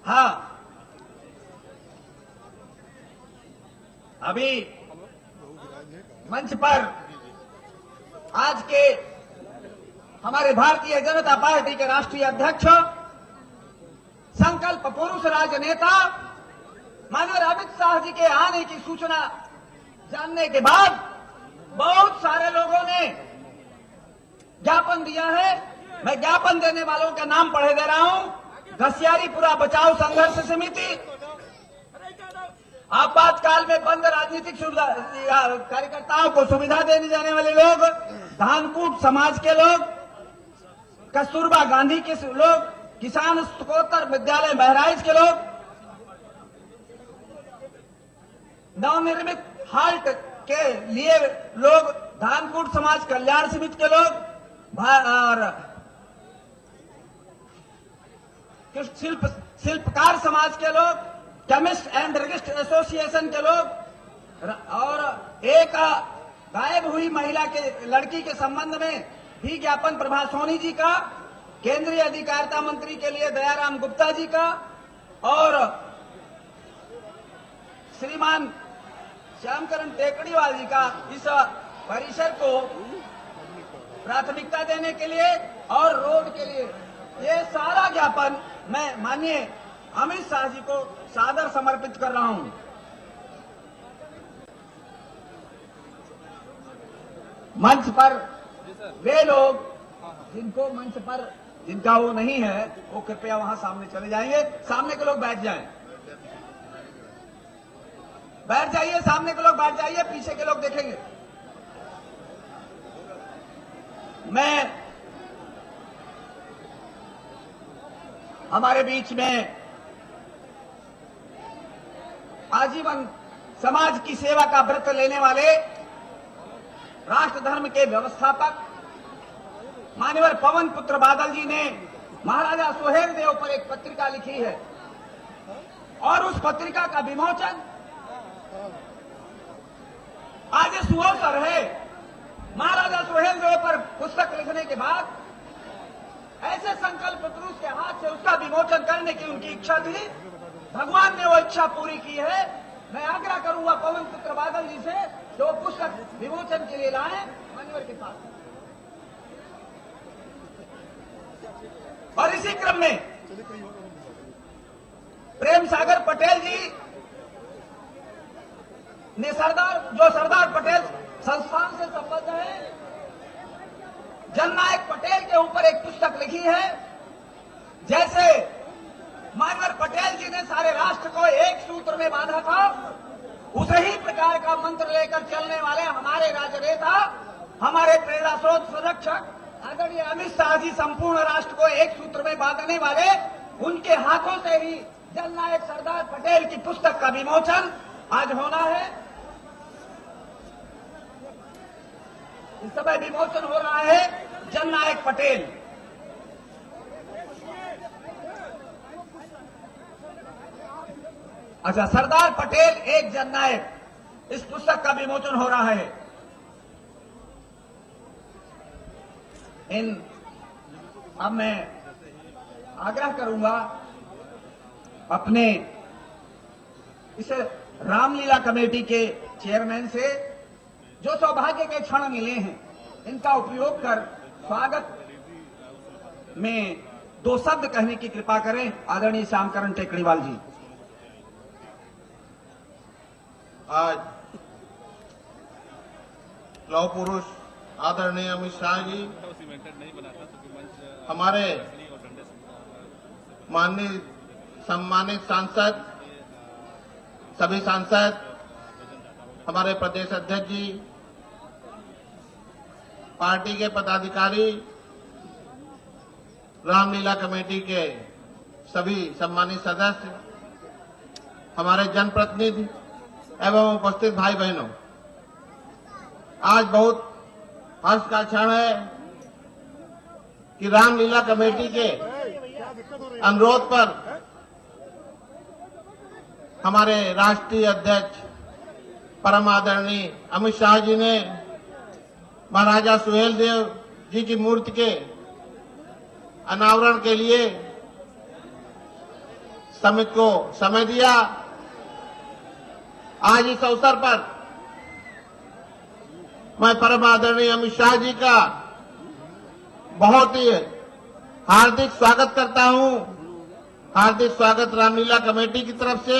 हाँ, अभी मंच पर आज के हमारे भारतीय जनता पार्टी के राष्ट्रीय अध्यक्ष, संकल्प पुरुष राजनेता माननीय अमित शाह जी के आने की सूचना जानने के बाद बहुत सारे लोगों ने ज्ञापन दिया है। मैं ज्ञापन देने वालों के नाम पढ़े दे रहा हूं। घसियारीपुरा बचाओ संघर्ष समिति, आपातकाल में बंद राजनीतिक कार्यकर्ताओं को सुविधा देने जाने वाले लोग, धानकूट समाज के लोग, कस्तूरबा गांधी के लोग, किसान स्कोत्तर विद्यालय बहराइच के लोग, नवनिर्मित हाल्ट के लिए लोग, धानकूट समाज कल्याण समिति के लोग और शिल्पकार समाज के लोग, केमिस्ट एंड ड्रगिस्ट एसोसिएशन के लोग और एक गायब हुई महिला के लड़की के संबंध में भी ज्ञापन प्रभा सोनी जी का, केंद्रीय अधिकारिता मंत्री के लिए दयाराम गुप्ता जी का और श्रीमान श्यामकरण टेकड़ीवाल जी का इस परिसर को प्राथमिकता देने के लिए और रोड के लिए, ये सारा ज्ञापन मैं माननीय अमित शाह जी को सादर समर्पित कर रहा हूं। मंच पर वे लोग जिनको मंच पर जिनका वो नहीं है, वो कृपया वहां सामने चले जाएंगे। सामने के लोग बैठ जाएं, बैठ जाइए, सामने के लोग बैठ जाइए, पीछे के लोग देखेंगे। मैं हमारे बीच में आजीवन समाज की सेवा का व्रत लेने वाले राष्ट्र धर्म के व्यवस्थापक मान्यवर पवन पुत्र बादल जी ने महाराजा सुहेल देव पर एक पत्रिका लिखी है और उस पत्रिका का विमोचन आज सुअवसर है। महाराजा सुहेल देव पर पुस्तक लिखने के बाद ऐसे संकल्प पुरुष के हाथ से उसका विमोचन करने की उनकी इच्छा थी। भगवान ने वो इच्छा पूरी की है। मैं आग्रह करूंगा पवन पुत्र बादल जी से जो पुस्तक विमोचन के लिए लाए मान्यवर के पास। और इसी क्रम में प्रेम सागर पटेल जी ने सरदार पटेल संस्थान से संबद्ध है, जननायक पटेल के ऊपर एक पुस्तक लिखी है। जैसे मान्यवर पटेल जी ने सारे राष्ट्र को एक सूत्र में बांधा था, उसे ही प्रकार का मंत्र लेकर चलने वाले हमारे राजनेता, हमारे प्रेरणा स्रोत संरक्षक आदरणीय अमित शाह जी संपूर्ण राष्ट्र को एक सूत्र में बांधने वाले, उनके हाथों से ही जननायक सरदार पटेल की पुस्तक का विमोचन आज होना है। इस समय विमोचन हो रहा है जननायक पटेल। अच्छा, सरदार पटेल एक जननायक, इस पुस्तक का विमोचन हो रहा है। अब मैं आग्रह करूंगा अपने इस रामलीला कमेटी के चेयरमैन से, जो सौभाग्य के क्षण मिले हैं इनका उपयोग कर स्वागत में दो शब्द कहने की कृपा करें। आदरणीय श्यामकरण टेकड़ीवाल जी। आज लौह पुरुष आदरणीय अमित शाह जी, हमारे माननीय सम्मानित सांसद, सभी सांसद, हमारे प्रदेश अध्यक्ष जी, पार्टी के पदाधिकारी, रामलीला कमेटी के सभी सम्मानित सदस्य, हमारे जनप्रतिनिधि एवं उपस्थित भाई बहनों, आज बहुत हर्ष का क्षण है कि रामलीला कमेटी के अनुरोध पर हमारे राष्ट्रीय अध्यक्ष परम आदरणीय अमित शाह जी ने महाराजा सुहेलदेव जी की मूर्ति के अनावरण के लिए समिति को समय दिया। आज इस अवसर पर मैं परम आदरणीय अमित शाह जी का बहुत ही हार्दिक स्वागत करता हूं। हार्दिक स्वागत रामलीला कमेटी की तरफ से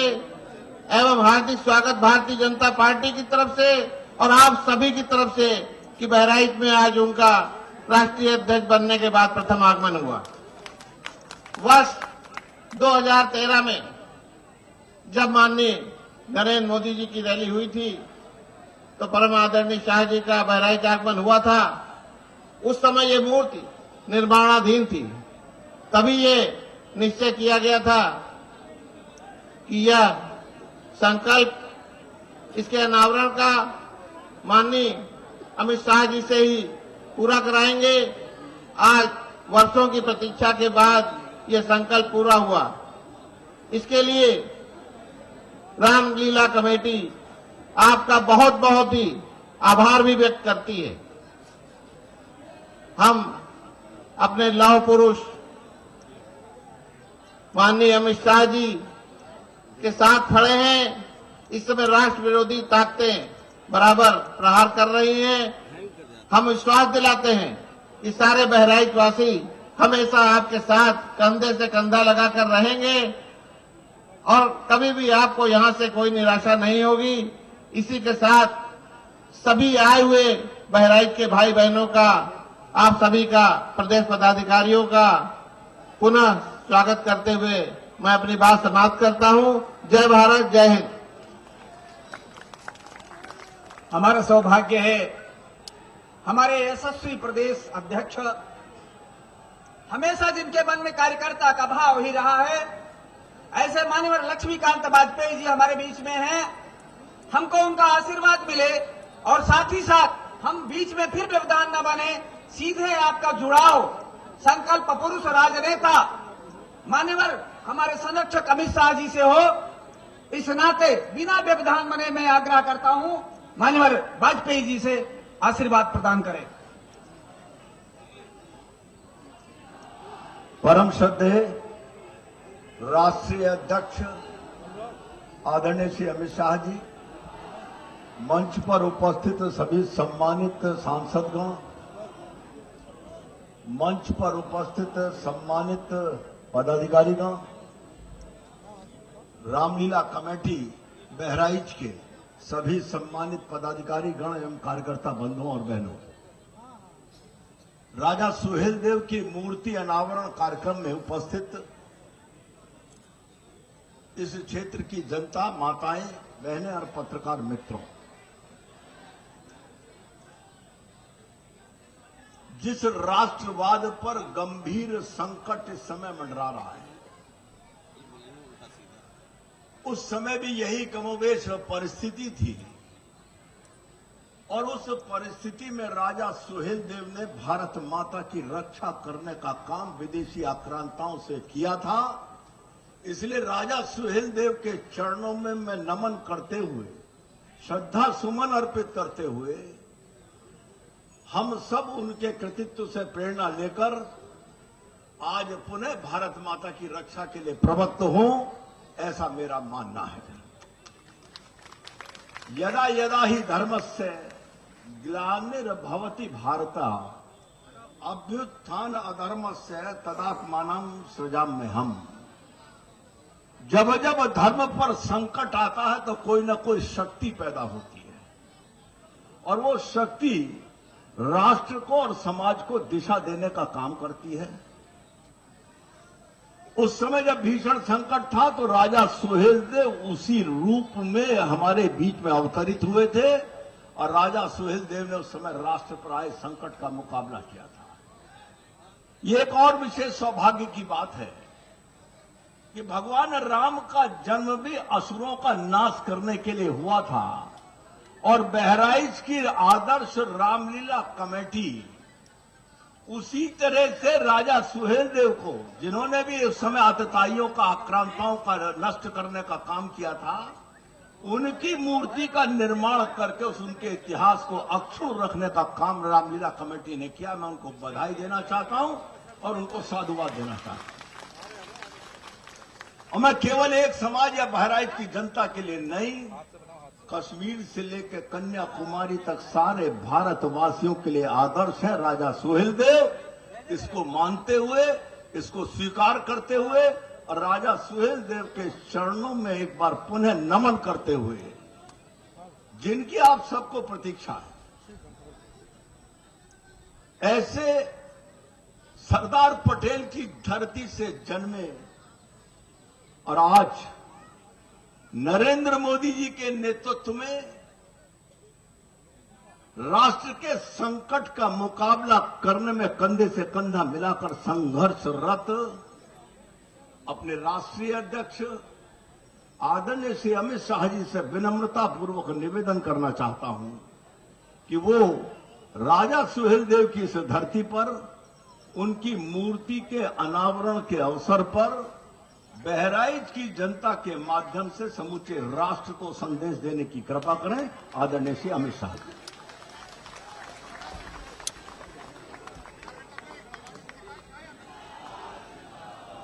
एवं हार्दिक स्वागत भारतीय जनता पार्टी की तरफ से और आप सभी की तरफ से कि बहराइच में आज उनका राष्ट्रीय अध्यक्ष बनने के बाद प्रथम आगमन हुआ। वर्ष 2013 में जब माननीय नरेंद्र मोदी जी की रैली हुई थी तो परम आदरणीय शाह जी का बहराइच आगमन हुआ था। उस समय ये मूर्ति निर्माणाधीन थी। तभी ये निश्चय किया गया था कि यह संकल्प इसके अनावरण का माननीय अमित शाह जी से ही पूरा कराएंगे। आज वर्षों की प्रतीक्षा के बाद यह संकल्प पूरा हुआ। इसके लिए रामलीला कमेटी आपका बहुत बहुत ही आभार भी व्यक्त करती है। हम अपने लौह पुरुष माननीय अमित शाह जी के साथ खड़े हैं। इस समय राष्ट्र विरोधी ताकतें बराबर प्रहार कर रही हैं। हम विश्वास दिलाते हैं कि सारे बहराइच वासी हमेशा आपके साथ कंधे से कंधा लगाकर रहेंगे और कभी भी आपको यहां से कोई निराशा नहीं होगी। इसी के साथ सभी आए हुए बहराइच के भाई बहनों का, आप सभी का, प्रदेश पदाधिकारियों का पुनः स्वागत करते हुए मैं अपनी बात समाप्त करता हूं। जय भारत, जय हिंद। हमारा सौभाग्य है हमारे यशस्वी प्रदेश अध्यक्ष, हमेशा जिनके मन में कार्यकर्ता का भाव ही रहा है, ऐसे माननीय लक्ष्मीकांत वाजपेयी जी हमारे बीच में हैं। हमको उनका आशीर्वाद मिले और साथ ही साथ हम बीच में फिर व्यवधान न बने, सीधे आपका जुड़ाव संकल्प पुरुष राजनेता माननीय हमारे संरक्षक अमित शाह जी से हो। इस नाते बिना व्यवधान बने मैं आग्रह करता हूं माननीय वाजपेयी जी से आशीर्वाद प्रदान करें। परम श्रद्धेय राष्ट्रीय अध्यक्ष आदरणीय श्री अमित शाह जी, मंच पर उपस्थित सभी सम्मानित सांसदगण, मंच पर उपस्थित सम्मानित पदाधिकारीगण, रामलीला कमेटी बहराइच के सभी सम्मानित पदाधिकारी गण एवं कार्यकर्ता बंधुओं और बहनों, राजा सुहेल देव की मूर्ति अनावरण कार्यक्रम में उपस्थित इस क्षेत्र की जनता, माताएं, बहनें और पत्रकार मित्रों, जिस राष्ट्रवाद पर गंभीर संकट इस समय मंडरा रहा है, उस समय भी यही कमोबेश परिस्थिति थी और उस परिस्थिति में राजा सुहेल देव ने भारत माता की रक्षा करने का काम विदेशी आक्रांताओं से किया था। इसलिए राजा सुहेल देव के चरणों में मैं नमन करते हुए, श्रद्धा सुमन अर्पित करते हुए, हम सब उनके कृतित्व से प्रेरणा लेकर आज पुनः भारत माता की रक्षा के लिए प्रवृत्त हूं, ऐसा मेरा मानना है। यदा यदा ही धर्मस्य ग्लानिर्भवति भारत अभ्युत्थान अधर्मस्य तदात्मानं सृजाम्यहम्। जब जब धर्म पर संकट आता है तो कोई न कोई शक्ति पैदा होती है और वो शक्ति राष्ट्र को और समाज को दिशा देने का काम करती है। उस समय जब भीषण संकट था तो राजा सुहेल देव उसी रूप में हमारे बीच में अवतरित हुए थे और राजा सुहेल देव ने उस समय राष्ट्र पर आए संकट का मुकाबला किया था। ये एक और विशेष सौभाग्य की बात है कि भगवान राम का जन्म भी असुरों का नाश करने के लिए हुआ था और बहराइच की आदर्श रामलीला कमेटी उसी तरह से राजा सुहेल देव को, जिन्होंने भी उस समय आतताइयों का, आक्रांताओं का नष्ट करने का काम किया था, उनकी मूर्ति का निर्माण करके उनके इतिहास को अक्षुण्ण रखने का काम रामलीला कमेटी ने किया। मैं उनको बधाई देना चाहता हूं और उनको साधुवाद देना चाहता हूं। और मैं केवल एक समाज या बहराइच की जनता के लिए नहीं, कश्मीर से लेकर कन्याकुमारी तक सारे भारतवासियों के लिए आदर्श है राजा सुहेलदेव। इसको मानते हुए, इसको स्वीकार करते हुए और राजा सुहेलदेव के चरणों में एक बार पुनः नमन करते हुए, जिनकी आप सबको प्रतीक्षा है, ऐसे सरदार पटेल की धरती से जन्मे और आज नरेंद्र मोदी जी के नेतृत्व में राष्ट्र के संकट का मुकाबला करने में कंधे से कंधा मिलाकर संघर्षरत अपने राष्ट्रीय अध्यक्ष आदरणीय श्री अमित शाह जी से विनम्रता पूर्वक निवेदन करना चाहता हूं कि वो राजा सुहेलदेव की इस धरती पर उनकी मूर्ति के अनावरण के अवसर पर बहराइच की जनता के माध्यम से समूचे राष्ट्र को संदेश देने की कृपा करें। आदरणीय श्री अमित शाह जी।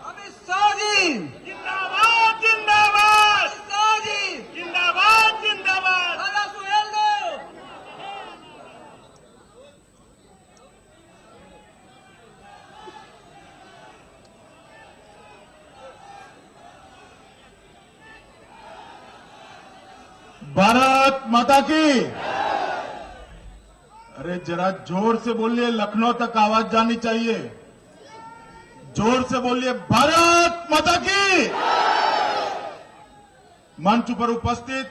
अमित शाह जी जिंदाबाद जिंदाबाद, अमित शाह जी जिंदाबाद जिंदाबाद। राजा सुहेलदेव। भारत माता की। अरे जरा जोर से बोलिए, लखनऊ तक आवाज जानी चाहिए। जोर से बोलिए, भारत माता की। मंच पर उपस्थित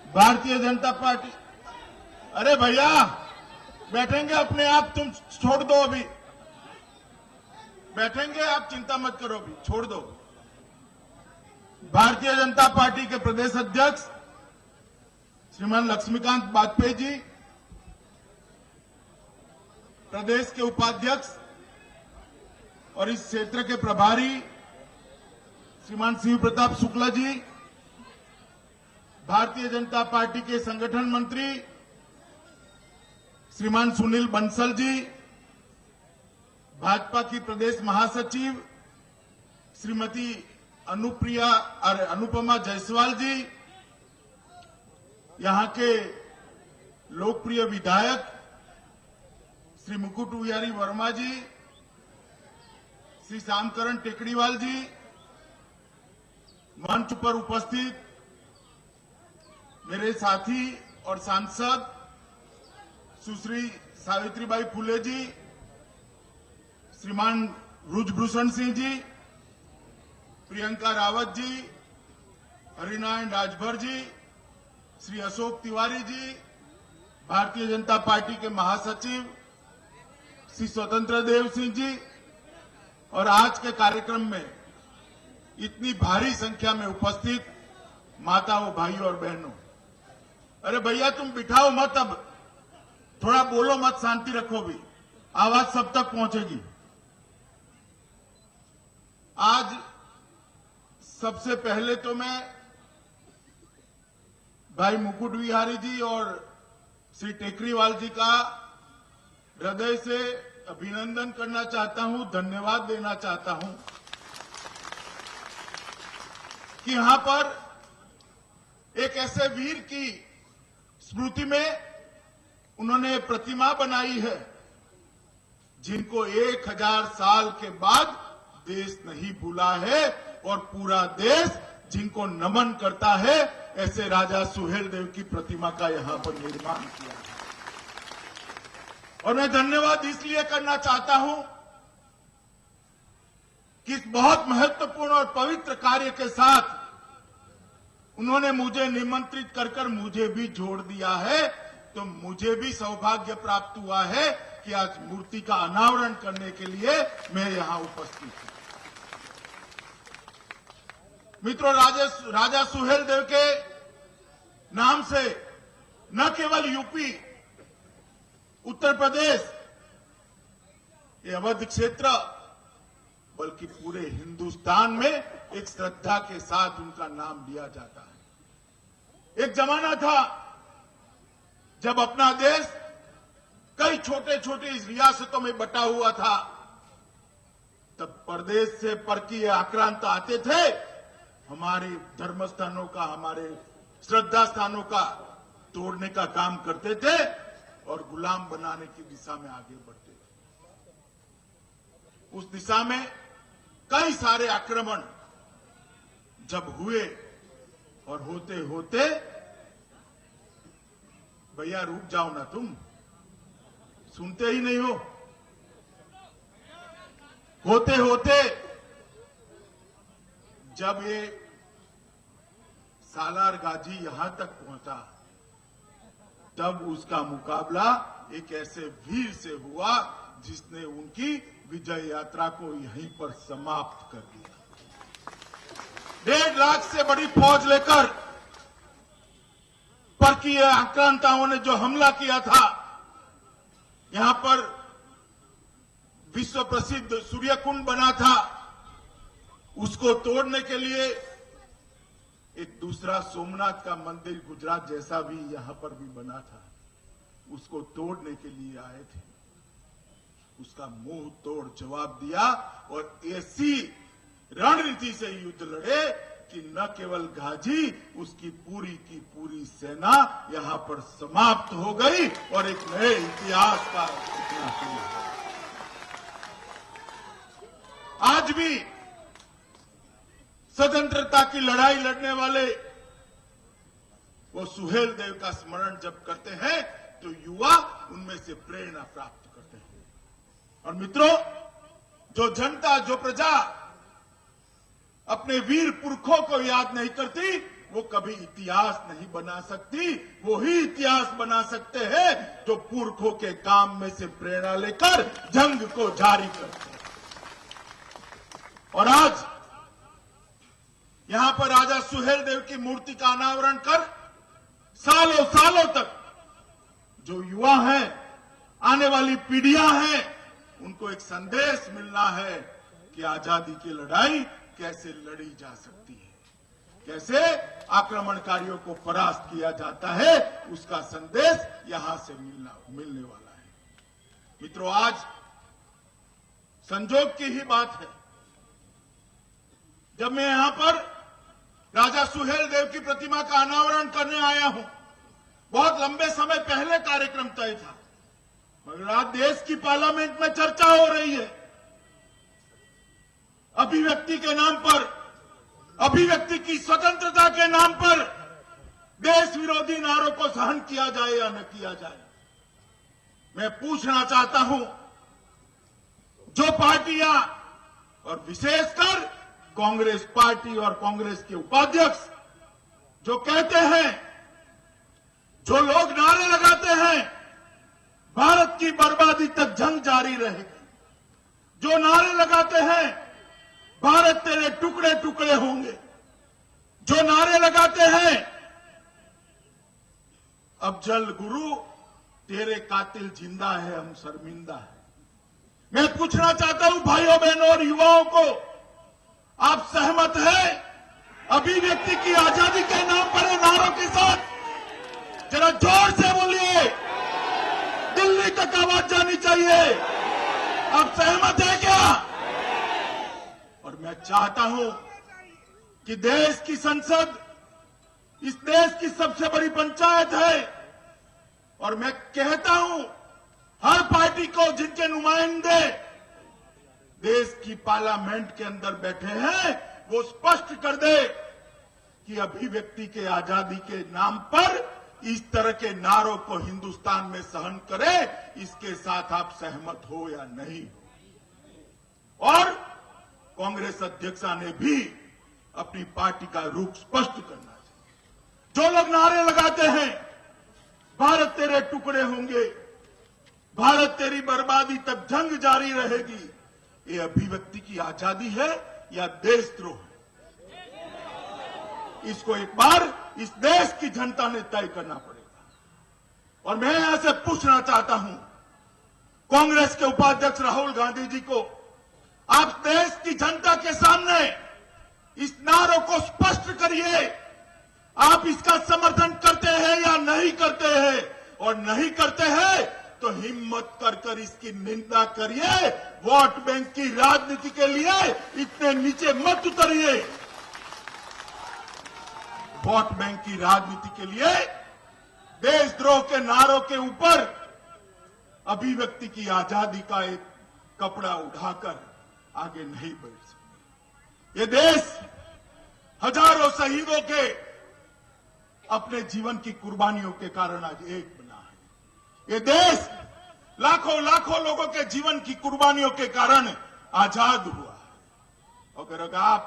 भारतीय जनता पार्टी। अरे भैया बैठेंगे अपने आप, तुम छोड़ दो, अभी बैठेंगे आप, चिंता मत करो, अभी छोड़ दो। भारतीय जनता पार्टी के प्रदेश अध्यक्ष श्रीमान लक्ष्मीकांत वाजपेयी जी, प्रदेश के उपाध्यक्ष और इस क्षेत्र के प्रभारी श्रीमान शिव प्रताप शुक्ला जी, भारतीय जनता पार्टी के संगठन मंत्री श्रीमान सुनील बंसल जी, भाजपा की प्रदेश महासचिव श्रीमती अनुपमा जायसवाल जी, यहां के लोकप्रिय विधायक श्री मुकुट विहारी वर्मा जी, श्री श्यामकरण टेकड़ीवाल जी, मंच पर उपस्थित मेरे साथी और सांसद सुश्री सावित्रीबाई फुले जी, श्रीमान रुजभूषण सिंह जी, प्रियंका रावत जी, हरिनारायण राजभर जी, श्री अशोक तिवारी जी, भारतीय जनता पार्टी के महासचिव श्री स्वतंत्र देव सिंह जी, और आज के कार्यक्रम में इतनी भारी संख्या में उपस्थित माताओं, भाइयों और बहनों। अरे भैया तुम बिठाओ मत, अब थोड़ा बोलो मत, शांति रखो भी, आवाज सब तक पहुंचेगी। आज सबसे पहले तो मैं भाई मुकुट विहारी जी और श्री टेकरीवाल जी का हृदय से अभिनंदन करना चाहता हूं, धन्यवाद देना चाहता हूं कि यहां पर एक ऐसे वीर की स्मृति में उन्होंने प्रतिमा बनाई है जिनको 1000 साल के बाद देश नहीं भूला है, और पूरा देश जिनको नमन करता है, ऐसे राजा सुहेलदेव की प्रतिमा का यहां पर निर्माण किया। और मैं धन्यवाद इसलिए करना चाहता हूं कि इस बहुत महत्वपूर्ण और पवित्र कार्य के साथ उन्होंने मुझे निमंत्रित कर मुझे भी जोड़ दिया है, तो मुझे भी सौभाग्य प्राप्त हुआ है कि आज मूर्ति का अनावरण करने के लिए मैं यहां उपस्थित हूं। मित्रों, राजा सुहेलदेव के नाम से न केवल यूपी, उत्तर प्रदेश, ये अवध क्षेत्र, बल्कि पूरे हिंदुस्तान में एक श्रद्धा के साथ उनका नाम लिया जाता है। एक जमाना था जब अपना देश कई छोटे छोटे रियासतों में बटा हुआ था, तब प्रदेश से परकीय आक्रांत आते थे, हमारे धर्म स्थानों का, हमारे श्रद्धा स्थानों का तोड़ने का काम करते थे और गुलाम बनाने की दिशा में आगे बढ़ते थे। उस दिशा में कई सारे आक्रमण जब हुए और होते होते, भैया रुक जाओ ना, तुम सुनते ही नहीं हो, होते होते जब ये सालार गाजी यहां तक पहुंचा, तब उसका मुकाबला एक ऐसे वीर से हुआ जिसने उनकी विजय यात्रा को यहीं पर समाप्त कर दिया। 1.5 लाख से बड़ी फौज लेकर परकीय आक्रांताओं ने जो हमला किया था, यहां पर विश्व प्रसिद्ध सूर्य कुंड बना था, उसको तोड़ने के लिए एक दूसरा सोमनाथ का मंदिर गुजरात जैसा भी यहां पर भी बना था, उसको तोड़ने के लिए आए थे। उसका मुंह तोड़ जवाब दिया और ऐसी रणनीति से युद्ध लड़े कि न केवल गाजी, उसकी पूरी की पूरी सेना यहां पर समाप्त हो गई और एक नए इतिहास का सूचना शुरू हुआ। आज भी स्वतंत्रता की लड़ाई लड़ने वाले वो सुहेल देव का स्मरण जब करते हैं तो युवा उनमें से प्रेरणा प्राप्त करते हैं। और मित्रों, जो जनता, जो प्रजा अपने वीर पुरखों को याद नहीं करती, वो कभी इतिहास नहीं बना सकती। वो ही इतिहास बना सकते हैं जो पुरखों के काम में से प्रेरणा लेकर जंग को जारी करते हैं। और आज यहां पर राजा सुहेल देव की मूर्ति का अनावरण कर सालों सालों तक जो युवा हैं, आने वाली पीढ़ियां हैं, उनको एक संदेश मिलना है कि आजादी की लड़ाई कैसे लड़ी जा सकती है, कैसे आक्रमणकारियों को परास्त किया जाता है, उसका संदेश यहां से मिलने वाला है। मित्रों, आज संजोग की ही बात है, जब मैं यहां पर राजा सुहेल देव की प्रतिमा का अनावरण करने आया हूं, बहुत लंबे समय पहले कार्यक्रम तय था, मगर आज देश की पार्लियामेंट में चर्चा हो रही है। अभिव्यक्ति के नाम पर, अभिव्यक्ति की स्वतंत्रता के नाम पर देश विरोधी नारों को सहन किया जाए या न किया जाए। मैं पूछना चाहता हूं, जो पार्टियां और विशेषकर कांग्रेस पार्टी और कांग्रेस के उपाध्यक्ष जो कहते हैं, जो लोग नारे लगाते हैं भारत की बर्बादी तक जंग जारी रहेगी, जो नारे लगाते हैं भारत तेरे टुकड़े टुकड़े होंगे, जो नारे लगाते हैं अफजल गुरु तेरे कातिल जिंदा है, हम शर्मिंदा है। मैं पूछना चाहता हूं भाइयों बहनों और युवाओं को, आप सहमत हैं अभिव्यक्ति की आजादी के नाम पर इन नारों के साथ? जरा जोर से बोलिए, दिल्ली तक आवाज जानी चाहिए। आप सहमत हैं क्या? और मैं चाहता हूं कि देश की संसद इस देश की सबसे बड़ी पंचायत है, और मैं कहता हूं हर पार्टी को जिनके नुमाइंदे देश की पार्लियामेंट के अंदर बैठे हैं, वो स्पष्ट कर दे कि अभिव्यक्ति के आजादी के नाम पर इस तरह के नारों को हिंदुस्तान में सहन करे, इसके साथ आप सहमत हो या नहीं हो। और कांग्रेस अध्यक्षा ने भी अपनी पार्टी का रुख स्पष्ट करना चाहिए। जो लोग नारे लगाते हैं भारत तेरे टुकड़े होंगे, भारत तेरी बर्बादी तक जंग जारी रहेगी, ये अभिव्यक्ति की आजादी है या देशद्रोह है? इसको एक बार इस देश की जनता ने तय करना पड़ेगा। और मैं यहां से पूछना चाहता हूं कांग्रेस के उपाध्यक्ष राहुल गांधी जी को, आप देश की जनता के सामने इस नारों को स्पष्ट करिए, आप इसका समर्थन करते हैं या नहीं करते हैं? और नहीं करते हैं तो हिम्मत कर इसकी निंदा करिए। वोट बैंक की राजनीति के लिए इतने नीचे मत उतरिए। वोट बैंक की राजनीति के लिए देशद्रोह के नारों के ऊपर अभिव्यक्ति की आजादी का एक कपड़ा उठाकर आगे नहीं बढ़ सकते। ये देश हजारों शहीदों के अपने जीवन की कुर्बानियों के कारण आज एक बना है। ये देश लाखों लाखों लोगों के जीवन की कुर्बानियों के कारण आजाद हुआ है। अगर आप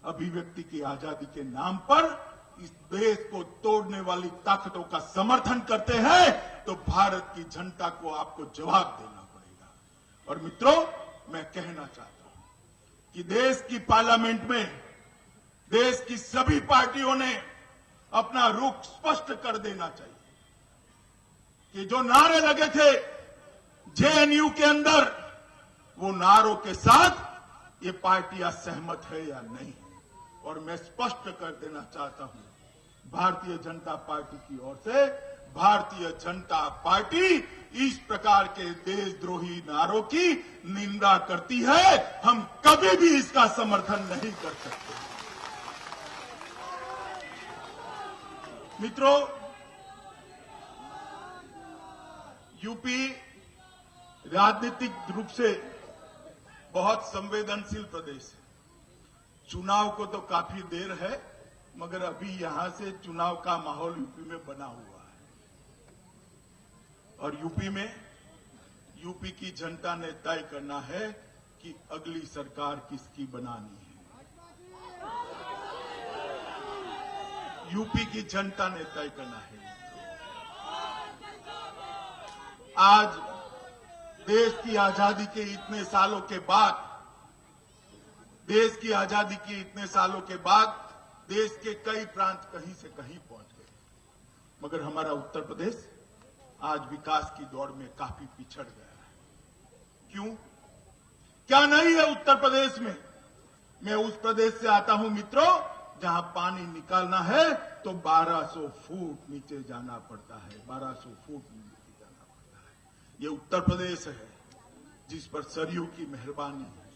अभिव्यक्ति की आजादी के नाम पर इस देश को तोड़ने वाली ताकतों का समर्थन करते हैं तो भारत की जनता को आपको जवाब देना पड़ेगा। और मित्रों, मैं कहना चाहता हूं कि देश की पार्लियामेंट में देश की सभी पार्टियों ने अपना रुख स्पष्ट कर देना चाहिए कि जो नारे लगे थे जेएनयू के अंदर, वो नारों के साथ ये पार्टियां सहमत है या नहीं। और मैं स्पष्ट कर देना चाहता हूं, भारतीय जनता पार्टी की ओर से भारतीय जनता पार्टी इस प्रकार के देशद्रोही नारों की निंदा करती है। हम कभी भी इसका समर्थन नहीं कर सकते। मित्रों, यूपी राजनीतिक रूप से बहुत संवेदनशील प्रदेश है। चुनाव को तो काफी देर है, मगर अभी यहां से चुनाव का माहौल यूपी में बना हुआ है। और यूपी की जनता ने तय करना है कि अगली सरकार किसकी बनानी है। यूपी की जनता ने तय करना है। आज देश की आजादी के इतने सालों के बाद, देश की आजादी के इतने सालों के बाद देश के कई प्रांत कहीं से कहीं पहुंच गए, मगर हमारा उत्तर प्रदेश आज विकास की दौड़ में काफी पिछड़ गया है। क्यों? क्या नहीं है उत्तर प्रदेश में? मैं उस प्रदेश से आता हूं मित्रों, जहां पानी निकालना है तो 1200 फुट नीचे जाना पड़ता है। 1200 फुट नीचे जाना पड़ता है। ये उत्तर प्रदेश है जिस पर सरयू की मेहरबानी है,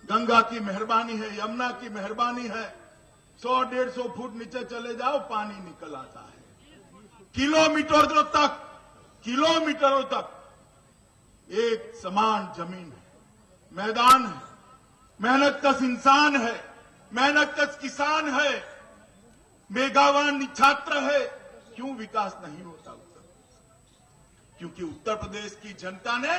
गंगा की मेहरबानी है, यमुना की मेहरबानी है। 100-150 फुट नीचे चले जाओ, पानी निकल आता है। किलोमीटरों तक एक समान जमीन है, मैदान है, मेहनतकश इंसान है, मेहनतकश किसान है, मेधावान छात्र है। क्यों विकास नहीं होता उत्तर प्रदेश? क्योंकि उत्तर प्रदेश की जनता ने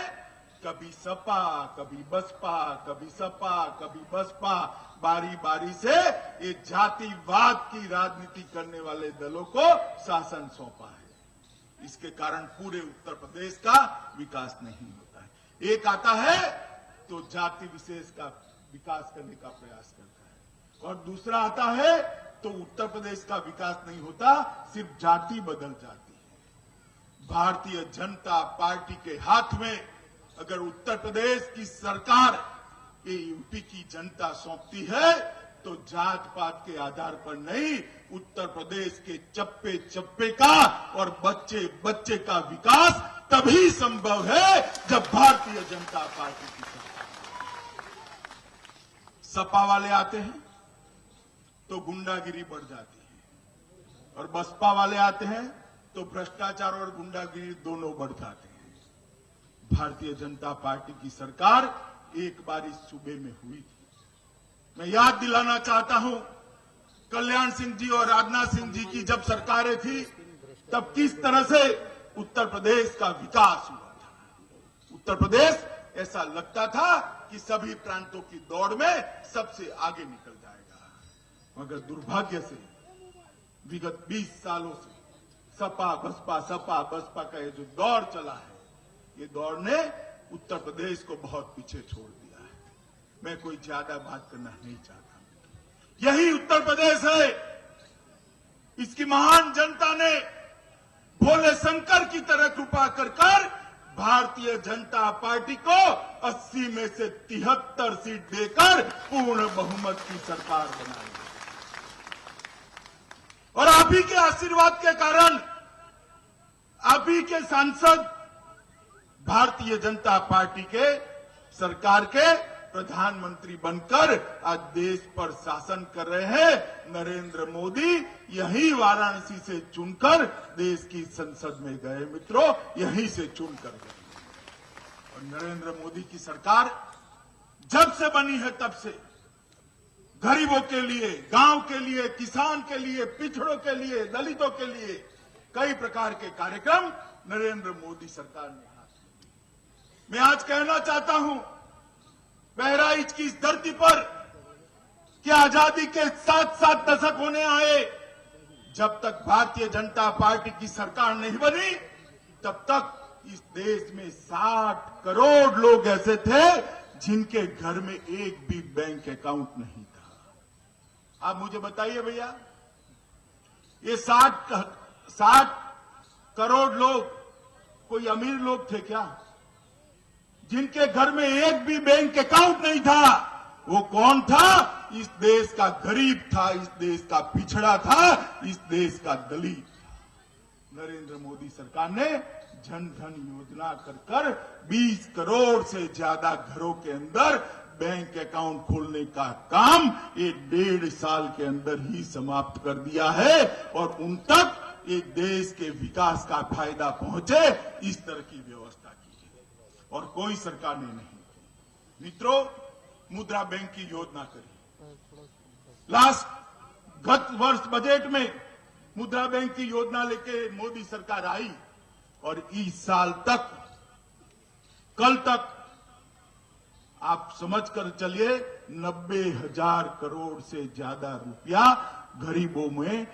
कभी सपा, कभी बसपा, कभी सपा, कभी बसपा, बारी बारी से ये जातिवाद की राजनीति करने वाले दलों को शासन सौंपा है। इसके कारण पूरे उत्तर प्रदेश का विकास नहीं होता है। एक आता है तो जाति विशेष का विकास करने का प्रयास करता है, और दूसरा आता है तो उत्तर प्रदेश का विकास नहीं होता, सिर्फ जाति बदल जाती है। भारतीय जनता पार्टी के हाथ में अगर उत्तर प्रदेश की सरकार ये यूपी की जनता सौंपती है तो जात पात के आधार पर नहीं, उत्तर प्रदेश के चप्पे चप्पे का और बच्चे बच्चे का विकास तभी संभव है जब भारतीय जनता पार्टी की सरकार। सपा वाले आते हैं तो गुंडागिरी बढ़ जाती है, और बसपा वाले आते हैं तो भ्रष्टाचार और गुंडागिरी दोनों बढ़ जाते हैं। भारतीय जनता पार्टी की सरकार एक बार इस सूबे में हुई थी। मैं याद दिलाना चाहता हूं, कल्याण सिंह जी और राजनाथ सिंह जी की जब सरकारें थी तब किस तरह से उत्तर प्रदेश का विकास हुआ था। उत्तर प्रदेश ऐसा लगता था कि सभी प्रांतों की दौड़ में सबसे आगे निकल जाएगा, मगर दुर्भाग्य से विगत 20 सालों से सपा बसपा का ये जो दौर चला है, ये दौर ने उत्तर प्रदेश को बहुत पीछे छोड़ दिया है। मैं कोई ज्यादा बात करना नहीं चाहता। यही उत्तर प्रदेश है, इसकी महान जनता ने भोले शंकर की तरह कृपा कर भारतीय जनता पार्टी को 80 में से 73 सीट देकर पूर्ण बहुमत की सरकार बनाई, और आप ही के आशीर्वाद के कारण अभी के सांसद भारतीय जनता पार्टी के सरकार के प्रधानमंत्री बनकर आज देश पर शासन कर रहे हैं। नरेंद्र मोदी यही वाराणसी से चुनकर देश की संसद में गए मित्रों, यहीं से चुनकर गए। और नरेंद्र मोदी की सरकार जब से बनी है तब से गरीबों के लिए, गांव के लिए, किसान के लिए, पिछड़ों के लिए, दलितों के लिए कई प्रकार के कार्यक्रम नरेंद्र मोदी सरकार ने हाथ में। मैं आज कहना चाहता हूं, बहराइच की इस धरती पर कि आजादी के 7 दशक होने आए, जब तक भारतीय जनता पार्टी की सरकार नहीं बनी तब तक इस देश में 60 करोड़ लोग ऐसे थे जिनके घर में एक भी बैंक अकाउंट नहीं था। आप मुझे बताइए भैया, ये 60 करोड़ लोग कोई अमीर लोग थे क्या? जिनके घर में एक भी बैंक अकाउंट नहीं था, वो कौन था? इस देश का गरीब था, इस देश का पिछड़ा था, इस देश का दलित था। नरेंद्र मोदी सरकार ने जन धन योजना कर 20 करोड़ से ज्यादा घरों के अंदर बैंक अकाउंट खोलने का काम ये 1.5 साल के अंदर ही समाप्त कर दिया है और उन तक एक देश के विकास का फायदा पहुंचे, इस तरह की व्यवस्था की है और कोई सरकार ने नहीं की। मित्रों, मुद्रा बैंक की योजना करी। गत वर्ष बजट में मुद्रा बैंक की योजना लेके मोदी सरकार आई और इस साल तक, कल तक आप समझ कर चलिए 90,000 करोड़ से ज्यादा रुपया गरीबों में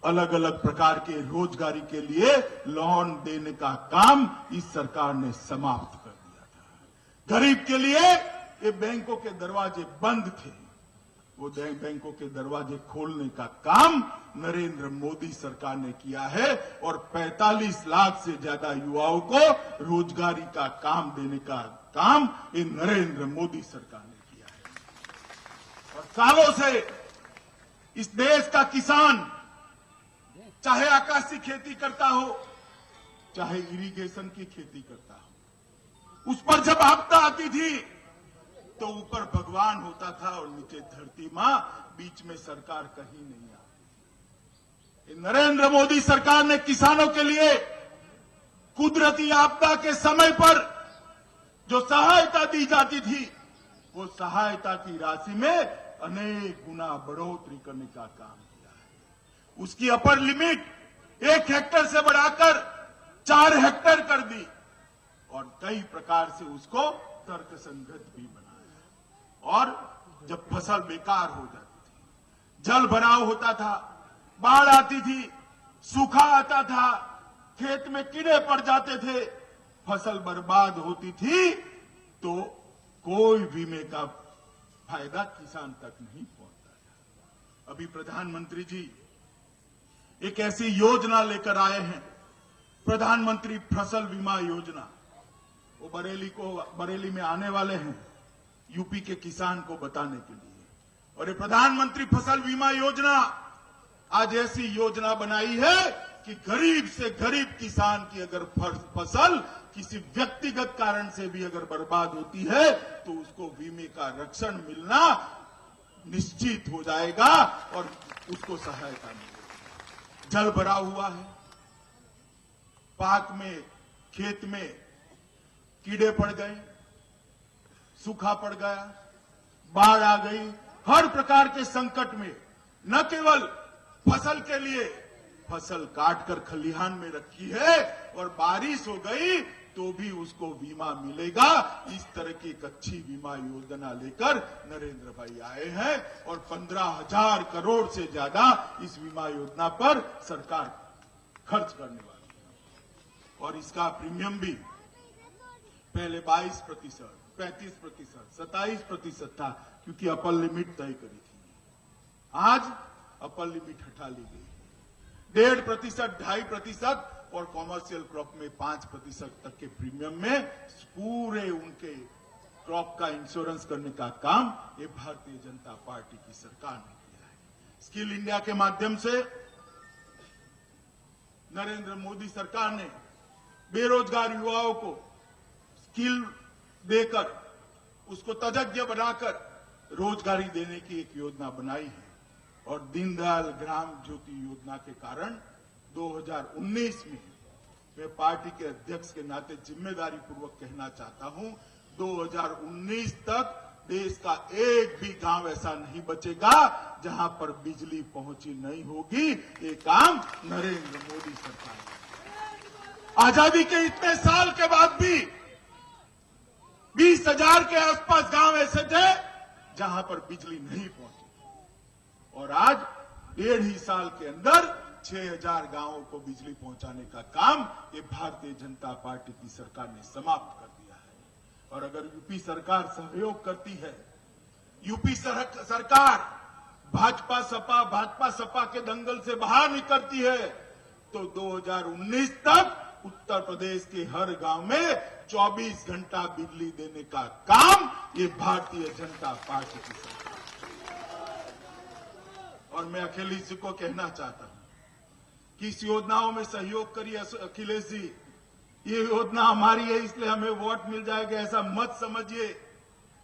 अलग अलग प्रकार के रोजगारी के लिए लोन देने का काम इस सरकार ने समाप्त कर दिया था। गरीब के लिए ये बैंकों के दरवाजे बंद थे, वो बैंकों के दरवाजे खोलने का काम नरेंद्र मोदी सरकार ने किया है और 45 लाख से ज्यादा युवाओं को रोजगारी का काम देने का काम ये नरेंद्र मोदी सरकार ने किया है। और सालों से इस देश का किसान चाहे आकाशी खेती करता हो, चाहे इरिगेशन की खेती करता हो, उस पर जब आपदा आती थी तो ऊपर भगवान होता था और नीचे धरती मां, बीच में सरकार कहीं नहीं आती। नरेंद्र मोदी सरकार ने किसानों के लिए कुदरती आपदा के समय पर जो सहायता दी जाती थी, वो सहायता की राशि में अनेक गुना बढ़ोतरी करने का काम किया है। उसकी अपर लिमिट 1 हेक्टेयर से बढ़ाकर 4 हेक्टेयर कर दी और कई प्रकार से उसको तर्कसंगत भी बनाया। और जब फसल बेकार हो जाती थी, जल भराव होता था, बाढ़ आती थी, सूखा आता था, खेत में कीड़े पड़ जाते थे, फसल बर्बाद होती थी, तो कोई बीमे का फायदा किसान तक नहीं पहुंचता था। अभी प्रधानमंत्री जी एक ऐसी योजना लेकर आए हैं, प्रधानमंत्री फसल बीमा योजना। वो बरेली में आने वाले हैं यूपी के किसान को बताने के लिए। और ये प्रधानमंत्री फसल बीमा योजना आज ऐसी योजना बनाई है कि गरीब से गरीब किसान की अगर फसल किसी व्यक्तिगत कारण से भी अगर बर्बाद होती है तो उसको बीमे का रक्षण मिलना निश्चित हो जाएगा और उसको सहायता मिलेगी। जल भरा हुआ है, पाक में, खेत में कीड़े पड़ गए, सूखा पड़ गया, बाढ़ आ गई, हर प्रकार के संकट में न केवल फसल के लिए फसल काटकर खलिहान में रखी है और बारिश हो गई तो भी उसको बीमा मिलेगा। इस तरह की एक अच्छी बीमा योजना लेकर नरेंद्र भाई आए हैं और 15,000 करोड़ से ज्यादा इस बीमा योजना पर सरकार खर्च करने वाली है। और इसका प्रीमियम भी पहले 22%, 35%, 27% था, क्योंकि अपर लिमिट तय करी थी। आज अपर लिमिट हटा ली गई, 1.5%, 2.5% और कॉमर्शियल क्रॉप में 5% तक के प्रीमियम में पूरे उनके क्रॉप का इंश्योरेंस करने का काम ये भारतीय जनता पार्टी की सरकार ने किया है। स्किल इंडिया के माध्यम से नरेंद्र मोदी सरकार ने बेरोजगार युवाओं को स्किल देकर उसको तजज्ञ बनाकर रोजगारी देने की एक योजना बनाई है। और दीनदयाल ग्राम ज्योति योजना के कारण 2019 में मैं पार्टी के अध्यक्ष के नाते जिम्मेदारी पूर्वक कहना चाहता हूं, 2019 तक देश का एक भी गांव ऐसा नहीं बचेगा जहां पर बिजली पहुंची नहीं होगी। ये काम नरेंद्र मोदी सरकार ने। आजादी के इतने साल के बाद भी 20,000 के आसपास गांव ऐसे थे जहां पर बिजली नहीं पहुंची और आज 1.5 साल के अंदर 6,000 गांवों को बिजली पहुंचाने का काम ये भारतीय जनता पार्टी की सरकार ने समाप्त कर दिया है। और अगर यूपी सरकार सहयोग करती है, यूपी सरकार भाजपा सपा के दंगल से बाहर निकलती है, तो 2019 तक उत्तर प्रदेश के हर गांव में 24 घंटा बिजली देने का काम ये भारतीय जनता पार्टी की सरकार। और मैं अखिलेश जी को कहना चाहता हूं कि इस योजनाओं में सहयोग करिए अखिलेश जी। ये योजना हमारी है इसलिए हमें वोट मिल जाएगा ऐसा मत समझिए।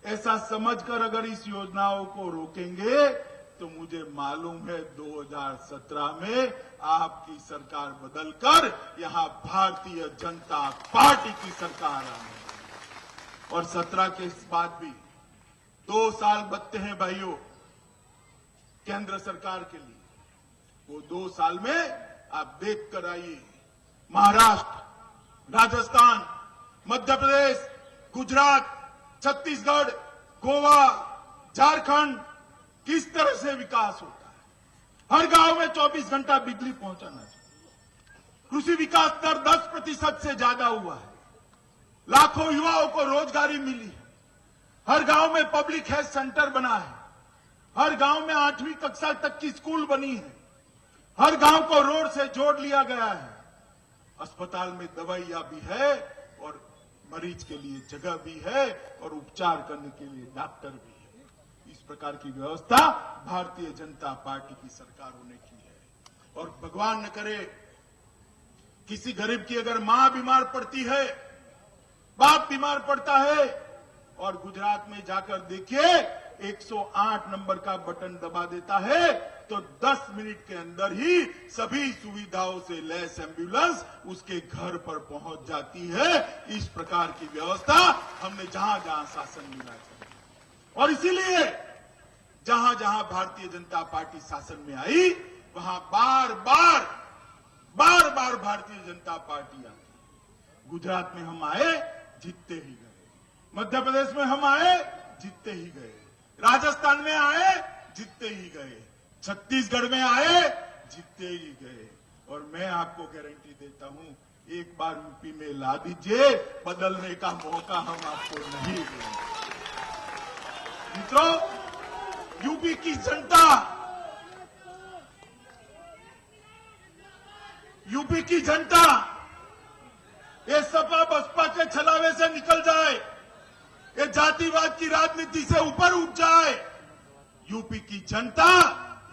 ऐसा समझकर अगर इस योजनाओं को रोकेंगे तो मुझे मालूम है 2017 में आपकी सरकार बदलकर यहां भारतीय जनता पार्टी की सरकार आने और 17 के बाद भी 2 साल बचते हैं भाइयों केंद्र सरकार के लिए। वो 2 साल में आप देख कर आइए, महाराष्ट्र, राजस्थान, मध्य प्रदेश, गुजरात, छत्तीसगढ़, गोवा, झारखंड किस तरह से विकास होता है। हर गांव में 24 घंटा बिजली पहुंचाना चाहिए। कृषि विकास दर 10% से ज्यादा हुआ है। लाखों युवाओं को रोजगारी मिली है। हर गांव में पब्लिक हेल्थ सेंटर बना है। हर गांव में 8वीं कक्षा तक की स्कूल बनी है। हर गांव को रोड से जोड़ लिया गया है। अस्पताल में दवाइयां भी है और मरीज के लिए जगह भी है और उपचार करने के लिए डॉक्टर भी है। इस प्रकार की व्यवस्था भारतीय जनता पार्टी की सरकारों ने की है। और भगवान न करे किसी गरीब की अगर मां बीमार पड़ती है, बाप बीमार पड़ता है और गुजरात में जाकर देखिए 108 नंबर का बटन दबा देता है तो 10 मिनट के अंदर ही सभी सुविधाओं से लैस एम्बुलेंस उसके घर पर पहुंच जाती है। इस प्रकार की व्यवस्था हमने जहां जहां शासन मिला है और इसीलिए जहां जहां भारतीय जनता पार्टी शासन में आई वहां बार बार भारतीय जनता पार्टी आई। गुजरात में हम आए, जीतते ही गए। मध्य प्रदेश में हम आए, जीतते ही गए। राजस्थान में आए, जीतते ही गए। छत्तीसगढ़ में आए, जीतते ही गए। और मैं आपको गारंटी देता हूं, एक बार यूपी में ला दीजिए, बदलने का मौका हम आपको नहीं देंगे। मित्रों, यूपी की जनता, ये सपा बसपा के छलावे से निकल जाए, ये जातिवाद की राजनीति से ऊपर उठ जाए। यूपी की जनता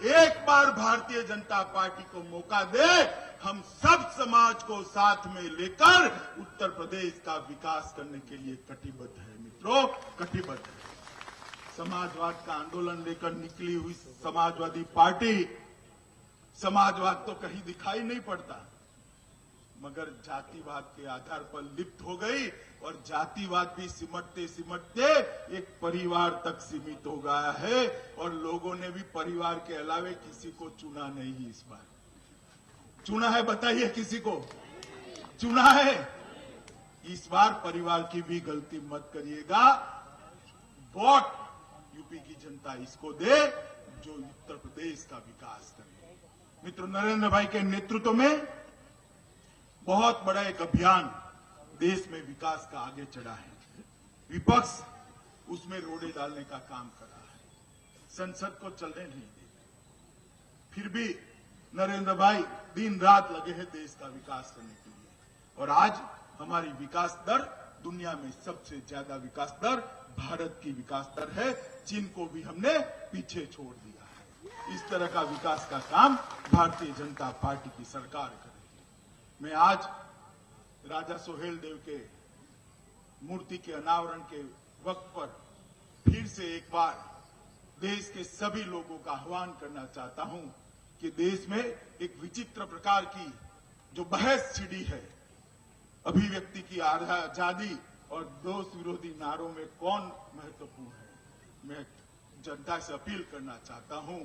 एक बार भारतीय जनता पार्टी को मौका दे, हम सब समाज को साथ में लेकर उत्तर प्रदेश का विकास करने के लिए कटिबद्ध है। मित्रों, कटिबद्ध है। समाजवाद का आंदोलन लेकर निकली हुई समाजवादी पार्टी, समाजवाद तो कहीं दिखाई नहीं पड़ता, मगर जातिवाद के आधार पर लिप्त हो गई और जातिवाद भी सिमटते सिमटते एक परिवार तक सीमित हो गया है और लोगों ने भी परिवार के अलावे किसी को चुना नहीं। इस बार चुना है, बताइए किसी को चुना है? इस बार परिवार की भी गलती मत करिएगा। वोट यूपी की जनता इसको दे जो उत्तर प्रदेश का विकास करे। मित्रों, नरेंद्र भाई के नेतृत्व में बहुत बड़ा एक अभियान देश में विकास का आगे चढ़ा है। विपक्ष उसमें रोड़े डालने का काम कर रहा है, संसद को चलने नहीं देता। फिर भी नरेंद्र भाई दिन रात लगे हैं देश का विकास करने के लिए और आज हमारी विकास दर दुनिया में सबसे ज्यादा विकास दर भारत की विकास दर है। चीन को भी हमने पीछे छोड़ दिया है। इस तरह का विकास का काम भारतीय जनता पार्टी की सरकार करेगी। मैं आज राजा सोहेल देव के मूर्ति के अनावरण के वक्त पर फिर से एक बार देश के सभी लोगों का आह्वान करना चाहता हूं कि देश में एक विचित्र प्रकार की जो बहस छिड़ी है, अभिव्यक्ति की आजादी और दोष विरोधी नारों में कौन महत्वपूर्ण है, मैं जनता से अपील करना चाहता हूं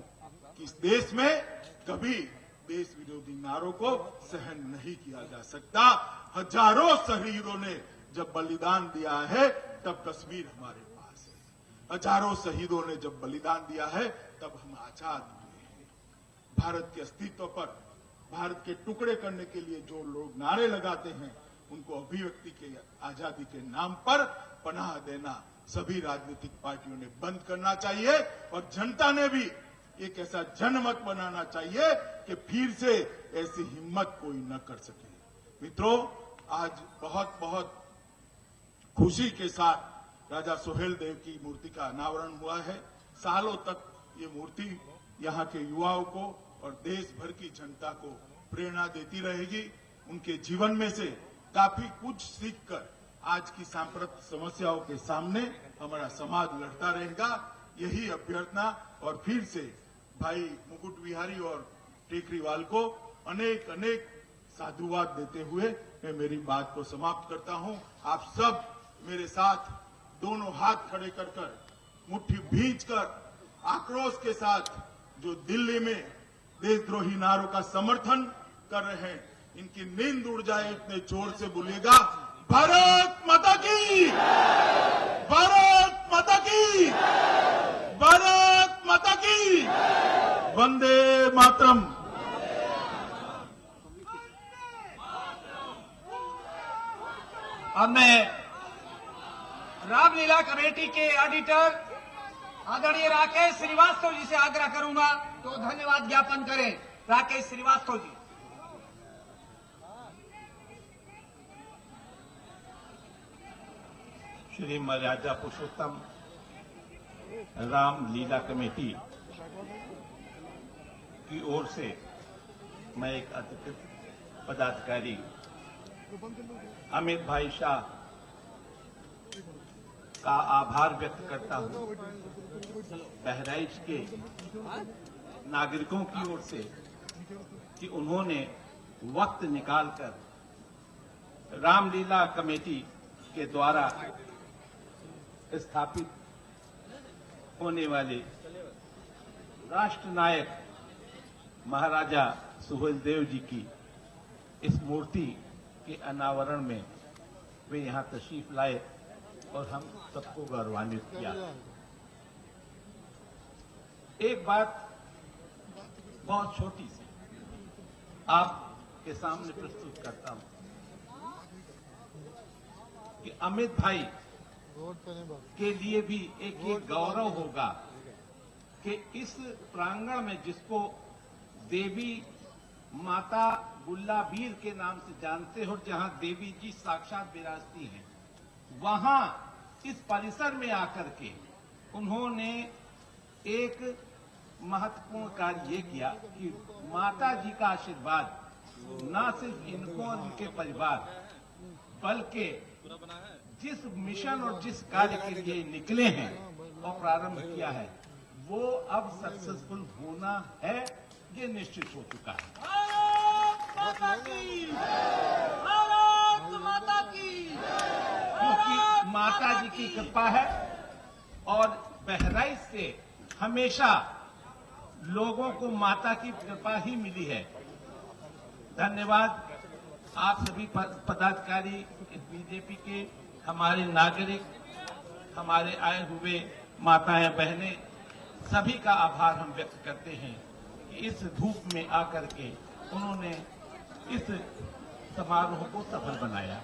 कि इस देश में कभी देश विरोधी नारों को सहन नहीं किया जा सकता। हजारों शहीदों ने जब बलिदान दिया है तब कश्मीर हमारे पास है। हजारों शहीदों ने जब बलिदान दिया है तब हम आजाद हुए हैं। भारत के अस्तित्व पर, भारत के टुकड़े करने के लिए जो लोग नारे लगाते हैं, उनको अभिव्यक्ति के आजादी के नाम पर पनाह देना सभी राजनीतिक पार्टियों ने बंद करना चाहिए और जनता ने भी एक ऐसा जनमत बनाना चाहिए कि फिर से ऐसी हिम्मत कोई न कर सके। मित्रों, आज बहुत बहुत खुशी के साथ राजा सोहेल देव की मूर्ति का अनावरण हुआ है। सालों तक ये मूर्ति यहाँ के युवाओं को और देश भर की जनता को प्रेरणा देती रहेगी। उनके जीवन में से काफी कुछ सीखकर आज की सांप्रदायिक समस्याओं के सामने हमारा समाज लड़ता रहेगा, यही अभ्यर्थना। और फिर से भाई मुकुट बिहारी और टेकरीवाल को अनेक अनेक साधुवाद देते हुए मैं मेरी बात को समाप्त करता हूं। आप सब मेरे साथ दोनों हाथ खड़े कर कर, मुट्ठी भींचकर आक्रोश के साथ जो दिल्ली में देशद्रोही नारों का समर्थन कर रहे हैं, इनकी नींद उड़ जाए इतने जोर से बोलिएगा, भारत माता की, भारत माता की, भारत माता की, वंदे मातरम। अब मैं रामलीला कमेटी के ऑडिटर आदरणीय राकेश श्रीवास्तव जी से आग्रह करूंगा तो धन्यवाद ज्ञापन करें। राकेश श्रीवास्तव जी। श्री मर्यादा पुरुषोत्तम रामलीला कमेटी की ओर से मैं एक अधिकृत पदाधिकारी अमित भाई शाह का आभार व्यक्त करता हूं, बहराइच के नागरिकों की ओर से, कि उन्होंने वक्त निकालकर रामलीला कमेटी के द्वारा स्थापित होने वाले राष्ट्र नायक महाराजा सुहेलदेव जी की इस मूर्ति के अनावरण में वे यहां तशरीफ लाए और हम सबको गौरवान्वित किया। एक बात बहुत छोटी सी आपके सामने प्रस्तुत करता हूं कि अमित भाई के लिए भी एक ये गौरव होगा कि इस प्रांगण में, जिसको देवी माता गुल्लाबीर के नाम से जानते हो, जहां देवी जी साक्षात विराजती हैं, वहां इस परिसर में आकर के उन्होंने एक महत्वपूर्ण कार्य ये किया कि माता जी का आशीर्वाद न सिर्फ इनको और इनके परिवार, बल्कि जिस मिशन और जिस कार्य के लिए निकले हैं और प्रारंभ किया है, वो अब सक्सेसफुल होना है, ये निश्चित हो चुका है। क्योंकि माता जी की कृपा है और बहराइच से हमेशा लोगों को माता की कृपा ही मिली है। धन्यवाद आप सभी पदाधिकारी, बीजेपी के, हमारे नागरिक, हमारे आए हुए माताएं बहनें, सभी का आभार हम व्यक्त करते हैं कि इस धूप में आकर के उन्होंने इस समारोह को सफल बनाया।